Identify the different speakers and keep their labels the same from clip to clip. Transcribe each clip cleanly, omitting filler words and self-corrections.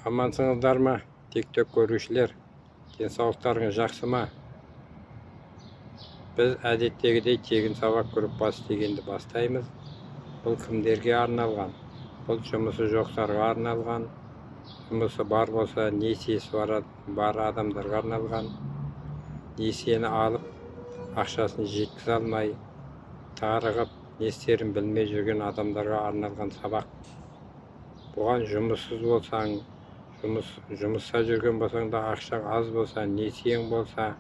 Speaker 1: Амансыңыздар ма, TikTok көрушілер? Денсаулықтарыңыз жақсы ма? Біз әдеттегідей тегін сабақ группасы дегенді бастаймыз. Бұл кімдерге арналған? Бұл жұмысы жоқтарға арналған, жұмысы бар болса, несиесі бар адамдарға арналған, несиені алып, ақшасын жеткізе алмай, тарығып, не істерін білмей жүрген адамдарға арналған сабақ. Бұған жұмыссыз болсаң, жұмыста жүрген болсаң да, ақшаң аз болса, несиең болса,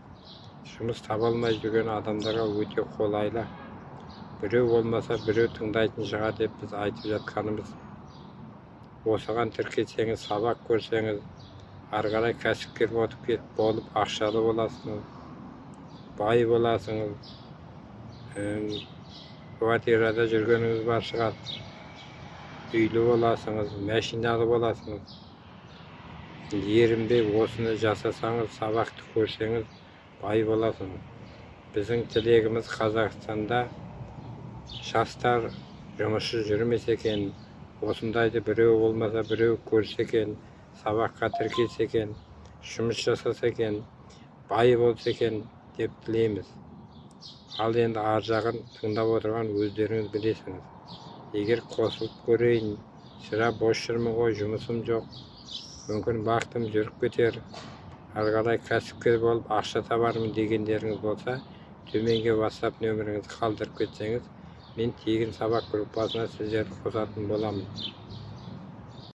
Speaker 1: жұмыс таба алмай жүрген адамдарға өте қолайлы. Біреу болмаса, біреу тыңдайтын шығар деп біз айтып жатқанымыз. Осыған тіркелсеңіз, сабақ көрсеңіз, ары қарай кәсіпкер болып ақшалы боласыңыз, бай боласыңыз. Квартирада жүргеніңіз бар шығар, үйлі боласыңыз, машиналы боласыңыз. Ерінбей осыны жасасаңыз, сабақты көрсеңіз, бай боласыңыз. Біздің тілегіміз Қазақстанда жастар жұмыссыз жүрмесе екен, осындайды біреу болмаса біреу көрсе екен, сабаққа тіркелсе екен, жұмыс жасаса екен, бай болса екен деп тілейміз. Ал енді ар жағын тыңдап отырған өздеріңіз білесіңіз. Егер қосылып көрейін, сірә бос жүрмін ғой, жұмысым жоқ, мүмкін бақытым жүріп кетер, ары қарай кәсіпкер болып ақша табармын дегендеріңіз болса, төменге WhatsApp нөміріңізді қалдырып кетсеңіз, мен тегін сабақ группасына сіздерді қосатын боламын.